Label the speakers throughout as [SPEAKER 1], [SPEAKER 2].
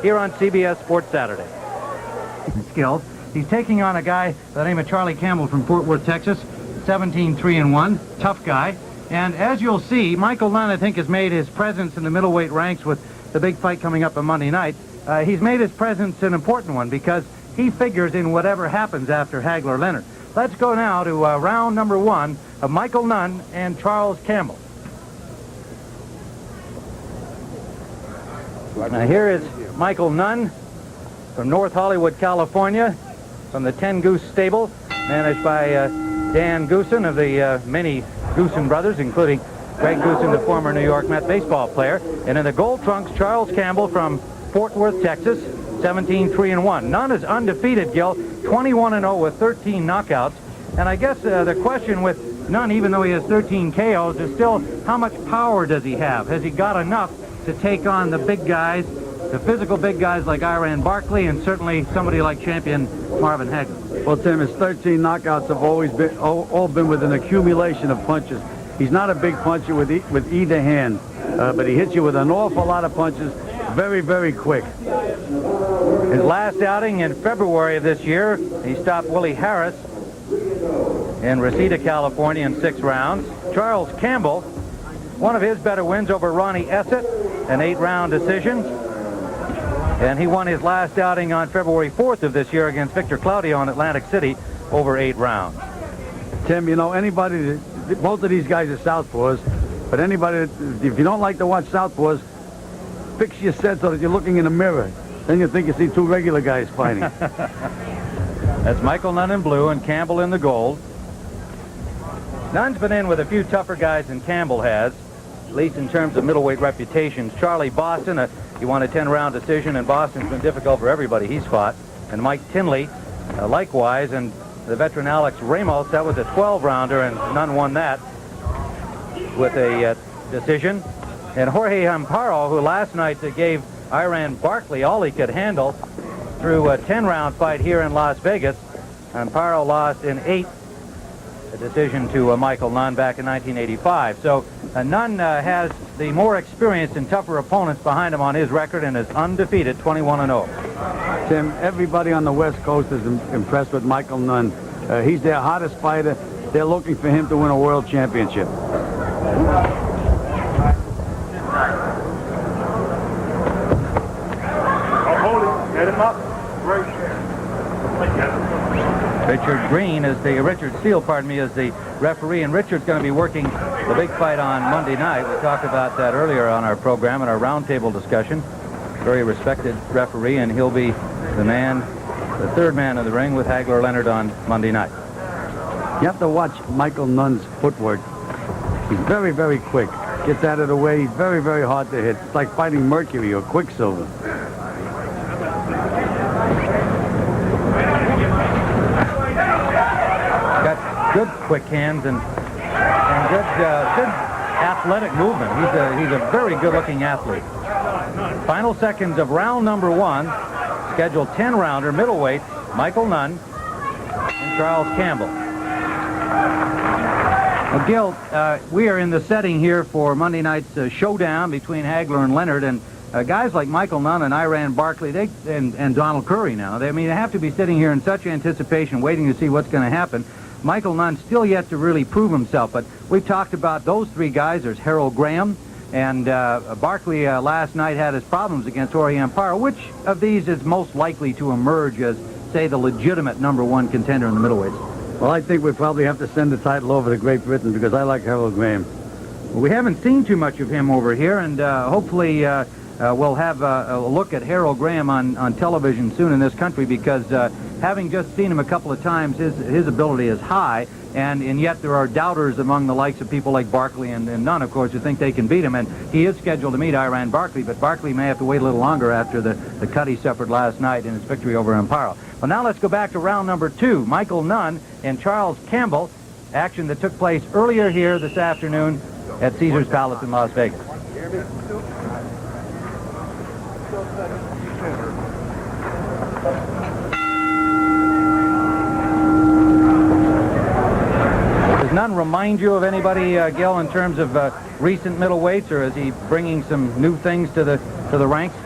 [SPEAKER 1] here on CBS Sports Saturday.
[SPEAKER 2] Skills. He's taking on a guy by the name of Charlie Campbell from Fort Worth, Texas. 17-3-1, tough guy. And as you'll see, Michael Nunn, I think, has made his presence in the middleweight ranks with the big fight coming up on Monday night. He's made his presence an important one because he figures in whatever happens after Hagler-Leonard. Let's go now to round number 1 of Michael Nunn and Charles Campbell. Now here is Michael Nunn from North Hollywood, California, from the 10 Goose stable, managed by Dan Goosen of the many Goosen brothers, including Greg Goosen, the former New York Met baseball player. And in the gold trunks, Charles Campbell from Fort Worth, Texas, 17-3-1. Nunn is undefeated, Gil, 21-0 with 13 knockouts. And I guess the question with Nunn, even though he has 13 KOs, is still how much power does he have? Has he got enough to take on the big guys, the physical big guys like Iran Barkley, and certainly somebody like champion Marvin Hagler?
[SPEAKER 3] Well, Tim, his 13 knockouts have always been all been with an accumulation of punches. He's not a big puncher with either hand, but he hits you with an awful lot of punches, very, very quick.
[SPEAKER 1] His last outing in February of this year, he stopped Willie Harris in Reseda, California in 6 rounds. Charles Campbell, one of his better wins over Ronnie Essett, an 8-round decision. And he won his last outing on February 4th of this year against Victor Claudio in Atlantic City over 8 rounds.
[SPEAKER 3] Tim, you know, anybody, both of these guys are southpaws, but anybody, if you don't like to watch southpaws, fix your set so that you're looking in a mirror. Then you think you see 2 regular guys fighting.
[SPEAKER 1] That's Michael Nunn in blue and Campbell in the gold. Nunn's been in with a few tougher guys than Campbell has, at least in terms of middleweight reputations. Charlie Boston, he won a 10-round decision, and Boston's been difficult for everybody he's fought. And Mike Tinley, likewise, and the veteran Alex Ramos, that was a 12-rounder, and Nunn won that with a decision. And Jorge Amparo, who last night gave Iran Barkley all he could handle through a 10-round fight here in Las Vegas. Amparo lost in 8, a decision to Michael Nunn back in 1985. So Nunn has the more experienced and tougher opponents behind him on his record and is undefeated, 21-0.
[SPEAKER 3] Tim, everybody on the West Coast is impressed with Michael Nunn. He's their hottest fighter. They're looking for him to win a world championship.
[SPEAKER 1] Richard Green is Richard Steele, pardon me, is the referee, and Richard's going to be working the big fight on Monday night. We talked about that earlier on our program in our roundtable discussion. Very respected referee, and he'll be the man, the 3rd man in the ring with Hagler-Leonard on Monday night.
[SPEAKER 3] You have to watch Michael Nunn's footwork. He's very, very quick. Gets out of the way. He's very, very hard to hit. It's like fighting Mercury or Quicksilver.
[SPEAKER 1] Good quick hands and good athletic movement. He's a very good-looking athlete. Final seconds of round number 1, scheduled 10-rounder middleweight, Michael Nunn and Charles Campbell.
[SPEAKER 2] Well, Gil, we are in the setting here for Monday night's showdown between Hagler and Leonard, and guys like Michael Nunn and Iran Barkley, and Donald Curry now, they have to be sitting here in such anticipation, waiting to see what's going to happen. Michael Nunn still yet to really prove himself, but we've talked about those 3 guys. There's Harold Graham, and Barkley last night had his problems against Jorge Amparo. Which of these is most likely to emerge as, say, the legitimate number 1 contender in the middleweights?
[SPEAKER 3] Well, I think we probably have to send the title over to Great Britain because I like Harold Graham.
[SPEAKER 2] Well, we haven't seen too much of him over here, and hopefully we'll have a look at Harold Graham on television soon in this country because having just seen him a couple of times, his ability is high, and yet there are doubters among the likes of people like Barkley and Nunn, of course, who think they can beat him, and he is scheduled to meet Iran Barkley, but Barkley may have to wait a little longer after the cut he suffered last night in his victory over Amparo. Well, now let's go back to round number 2, Michael Nunn and Charles Campbell, action that took place earlier here this afternoon at Caesars Palace in Las Vegas. Does Nunn remind you of anybody, Gil, in terms of recent middleweights, or is he bringing some new things to the ranks?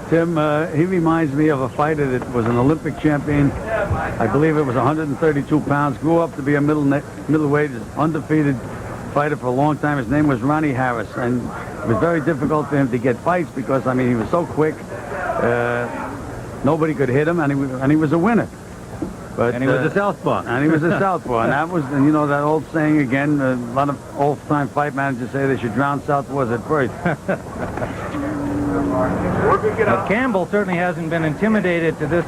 [SPEAKER 3] Tim, he reminds me of a fighter that was an Olympic champion. I believe it was 132 pounds. Grew up to be a middleweight, undefeated fighter for a long time. His name was Ronnie Harris, and it was very difficult for him to get fights because, I mean, he was so quick. Nobody could hit him, and he was a winner. But,
[SPEAKER 2] And he was a southpaw.
[SPEAKER 3] And he was a southpaw, and that was, and you know, that old saying again. A lot of old-time fight managers say they should drown southpaws at birth.
[SPEAKER 2] Campbell certainly hasn't been intimidated to this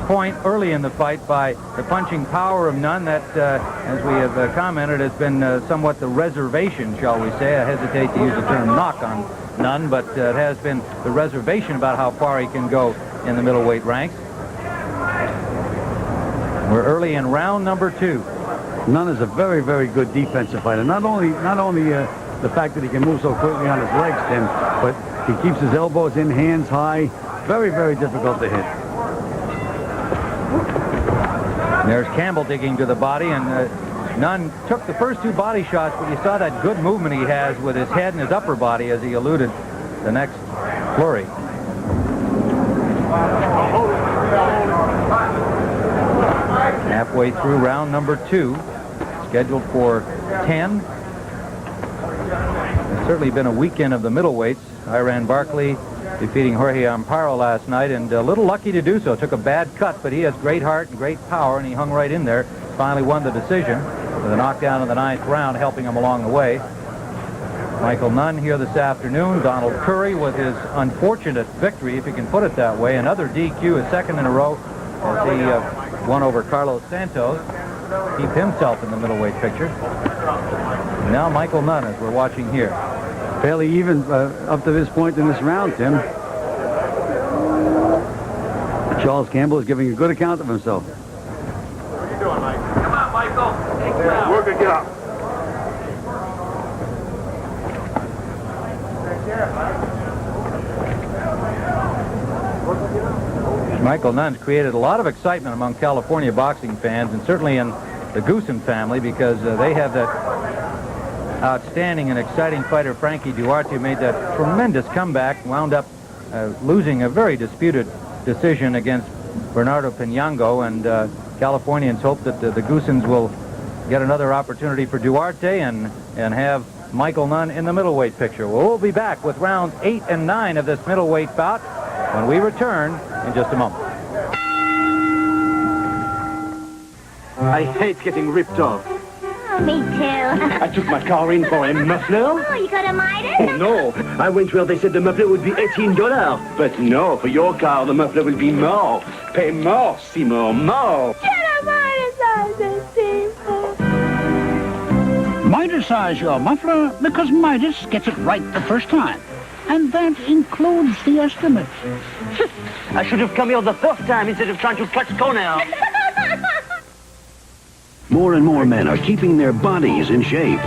[SPEAKER 2] point early in the fight by the punching power of Nunn. That, as we have commented, has been somewhat the reservation, shall we say. I hesitate to use the term knock on Nunn, but it has been the reservation about how far he can go in the middleweight ranks. We're early in round number 2.
[SPEAKER 3] Nunn is a very, very good defensive fighter. Not only the fact that he can move so quickly on his legs, Tim, but he keeps his elbows in, hands high. Very, very difficult to hit.
[SPEAKER 2] There's Campbell digging to the body, and Nunn took the first 2 body shots, but you saw that good movement he has with his head and his upper body as he eluded the next flurry. Halfway through round number 2, scheduled for 10. It's certainly been a weekend of the middleweights. Iran Barkley defeating Jorge Amparo last night, and a little lucky to do so. Took a bad cut, but he has great heart and great power, and he hung right in there. Finally won the decision with a knockdown in the 9th round, helping him along the way. Michael Nunn here this afternoon. Donald Curry with his unfortunate victory, if you can put it that way. Another DQ, his second in a row, as he won over Carlos Santos. Keep himself in the middleweight picture. Now Michael Nunn, as we're watching here.
[SPEAKER 3] Fairly even up to this point in this round, Tim. Charles Campbell is giving a good account of himself.
[SPEAKER 4] What are you doing, Mike? Come on, Michael. Work it, get up.
[SPEAKER 2] Michael Nunn's created a lot of excitement among California boxing fans, and certainly in the Goosen family, because they have that outstanding and exciting fighter, Frankie Duarte, who made that tremendous comeback, wound up losing a very disputed decision against Bernardo Pinango, and Californians hope that the Goosens will get another opportunity for Duarte and have Michael Nunn in the middleweight picture. Well, we'll be back with rounds 8 and 9 of this middleweight bout when we return in just a moment.
[SPEAKER 5] I hate getting ripped off.
[SPEAKER 6] Oh, me too.
[SPEAKER 5] I took my car in for a muffler.
[SPEAKER 6] Oh, you got a Midas?
[SPEAKER 5] Oh, no. I went where they said the muffler would be $18. But no, for your car, the muffler will be more. Pay more, Seymour, more.
[SPEAKER 6] Get a Midas, I said,
[SPEAKER 7] Midas-size your muffler because Midas gets it right the first time. And that includes the estimate.
[SPEAKER 5] I should have come here the first time instead of trying to cut corners.
[SPEAKER 8] More and more men are keeping their bodies in shape.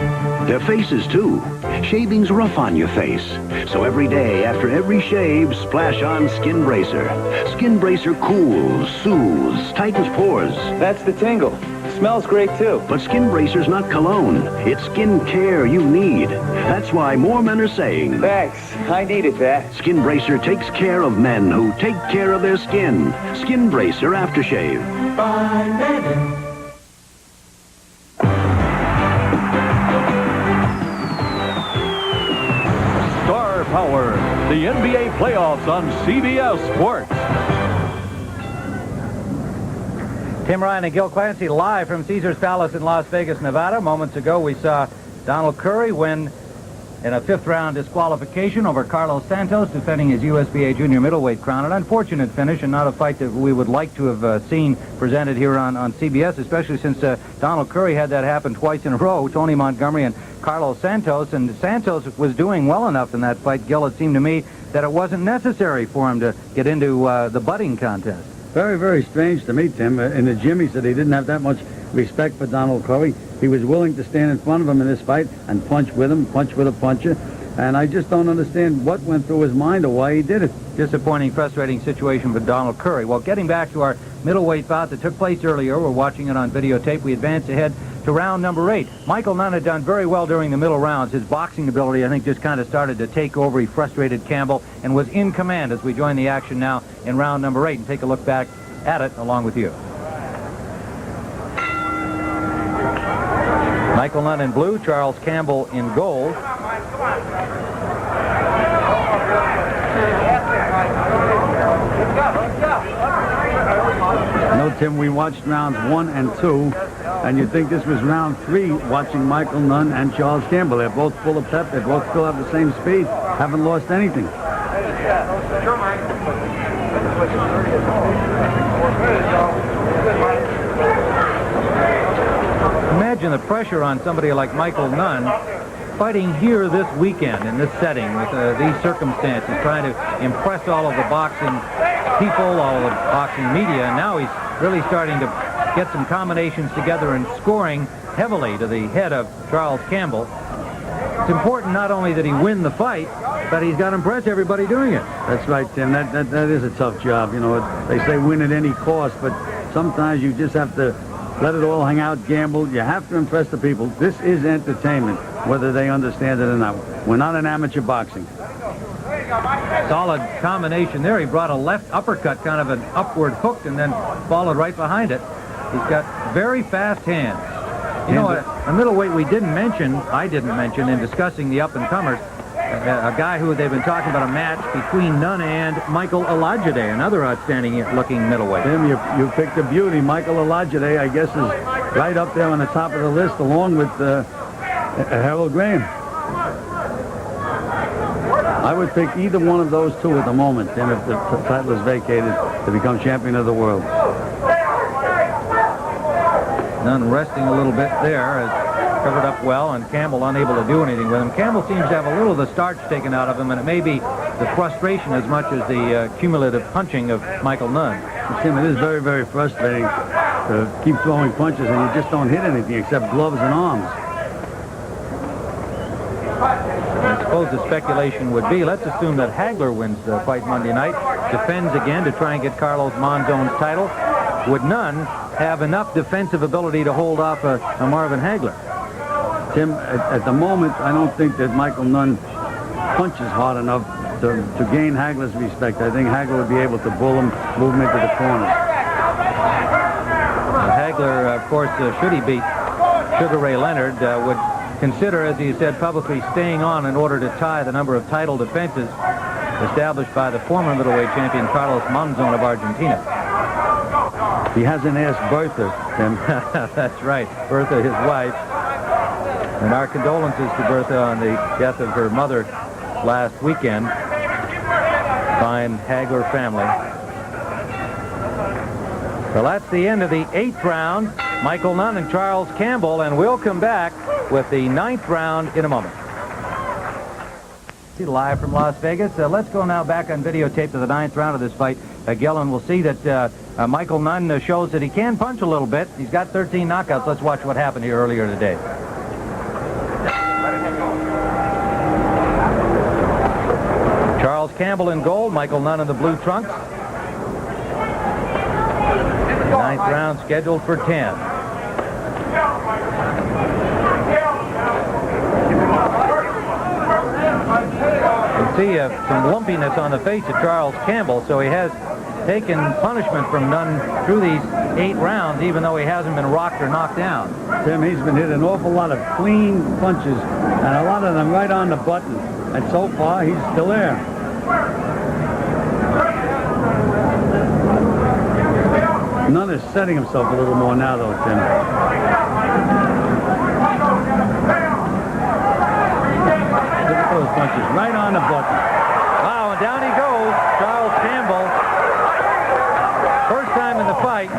[SPEAKER 8] Their faces, too. Shaving's rough on your face. So every day, after every shave, splash on Skin Bracer. Skin Bracer cools, soothes, tightens pores.
[SPEAKER 5] That's the tingle. Smells great, too.
[SPEAKER 8] But Skin Bracer's not cologne. It's skin care you need. That's why more men are saying,
[SPEAKER 5] Thanks. I needed that.
[SPEAKER 8] Skin Bracer takes care of men who take care of their skin. Skin Bracer Aftershave.
[SPEAKER 9] Star Power, the NBA playoffs on CBS Sports.
[SPEAKER 2] Tim Ryan and Gil Clancy live from Caesars Palace in Las Vegas, Nevada. Moments ago, we saw Donald Curry win in a 5th-round disqualification over Carlos Santos, defending his USBA junior middleweight crown. An unfortunate finish, and not a fight that we would like to have seen presented here on CBS, especially since Donald Curry had that happen twice in a row, Tony Montgomery and Carlos Santos, and Santos was doing well enough in that fight, Gil, it seemed to me, that it wasn't necessary for him to get into the budding contest.
[SPEAKER 3] Very, very strange to me, Tim. In the gym, he said he didn't have that much respect for Donald Curry. He was willing to stand in front of him in this fight and punch with him, punch with a puncher. And I just don't understand what went through his mind or why he did it.
[SPEAKER 2] Disappointing, frustrating situation for Donald Curry. Well, getting back to our middleweight bout that took place earlier, we're watching it on videotape. We advance ahead to round number 8. Michael Nunn had done very well during the middle rounds. His boxing ability, I think, just kind of started to take over. He frustrated Campbell and was in command as we join the action now in round number 8 and take a look back at it along with you. Michael Nunn in blue, Charles Campbell in gold.
[SPEAKER 3] No, Tim, we watched rounds 1 and 2, and you'd think this was round 3 watching Michael Nunn and Charles Campbell. They're both full of pep. They both still have the same speed. Haven't lost anything.
[SPEAKER 2] Imagine the pressure on somebody like Michael Nunn fighting here this weekend in this setting with these circumstances, trying to impress all of the boxing people, all of the boxing media, and now he's really starting to get some combinations together and scoring heavily to the head of Charles Campbell. It's important not only that he win the fight, but he's got to impress everybody doing it.
[SPEAKER 3] That's right, Tim. That is a tough job. You know, they say win at any cost, but sometimes you just have to let it all hang out, gamble. You have to impress the people. This is entertainment, whether they understand it or not. We're not in amateur boxing.
[SPEAKER 2] Solid combination there. He brought a left uppercut, kind of an upward hook, and then followed right behind it. He's got very fast hands. You know, a middleweight we didn't mention, I didn't mention in discussing the up-and-comers, a guy who they've been talking about a match between Nunn and Michael Olajide, another outstanding-looking middleweight.
[SPEAKER 3] Tim, you picked a beauty. Michael Olajide, I guess, is right up there on the top of the list, along with Harold Graham. I would pick either one of those two at the moment, Tim, if the title is vacated, to become champion of the world.
[SPEAKER 2] Nunn resting a little bit there, has covered up well, and Campbell unable to do anything with him. Campbell seems to have a little of the starch taken out of him, and it may be the frustration as much as the cumulative punching of Michael Nunn.
[SPEAKER 3] Tim, it is very, very frustrating to keep throwing punches and you just don't hit anything except gloves and arms.
[SPEAKER 2] I suppose the speculation would be, let's assume that Hagler wins the fight Monday night, defends again to try and get Carlos Monzon's title. Would Nunn have enough defensive ability to hold off a Marvin Hagler?
[SPEAKER 3] Tim, at the moment, I don't think that Michael Nunn punches hard enough to gain Hagler's respect. I think Hagler would be able to bull him, move him into the corner.
[SPEAKER 2] Hagler, of course, should he beat Sugar Ray Leonard, would consider, as he said publicly, staying on in order to tie the number of title defenses established by the former middleweight champion Carlos Monzon of Argentina.
[SPEAKER 3] He hasn't asked Bertha, Tim.
[SPEAKER 2] That's right, Bertha, his wife. And our condolences to Bertha on the death of her mother last weekend. Fine Hagler family. Well, that's the end of the 8th round. Michael Nunn and Charles Campbell, and we'll come back with the 9th round in a moment. Live from Las Vegas. Let's go now back on videotape to the 9th round of this fight. Gillen will see that Michael Nunn shows that he can punch a little bit. He's got 13 knockouts. Let's watch what happened here earlier today. Charles Campbell in gold, Michael Nunn in the blue trunks. 9th round scheduled for 10. You can see some lumpiness on the face of Charles Campbell, so he has taken punishment from Nunn through these 8 rounds, even though he hasn't been rocked or knocked down.
[SPEAKER 3] Tim, he's been hit an awful lot of clean punches, and a lot of them right on the button. And so far, he's still there. Nunn is setting himself a little more now, though, Tim. Look at those punches, right on the button.
[SPEAKER 2] Wow, and down he goes, Charles Campbell. First time in the fight,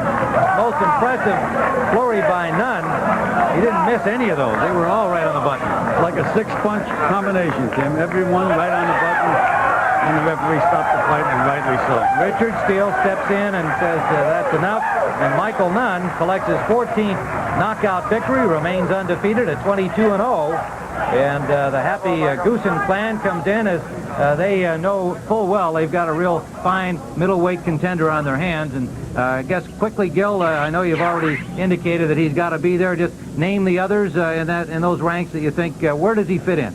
[SPEAKER 2] most impressive flurry by Nunn. He didn't miss any of those. They were all right on the button.
[SPEAKER 3] Like a 6-punch combination, Tim. Everyone right on the button. And the referee stopped the fight, and rightly so.
[SPEAKER 2] Richard Steele steps in and says that's enough. And Michael Nunn collects his 14th knockout victory, remains undefeated at 22-0. And the Happy Goosen clan comes in as they know full well they've got a real fine middleweight contender on their hands. And I guess quickly, Gil, I know you've already indicated that he's got to be there. Just name the others in those ranks that you think, where does he fit in?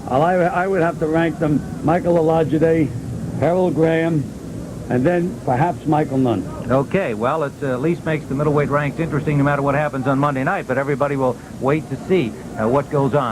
[SPEAKER 3] Well, I would have to rank them Michael Olajide, Harold Graham, and then perhaps Michael Nunn.
[SPEAKER 2] Okay, well, it at least makes the middleweight ranks interesting no matter what happens on Monday night, but everybody will wait to see what goes on.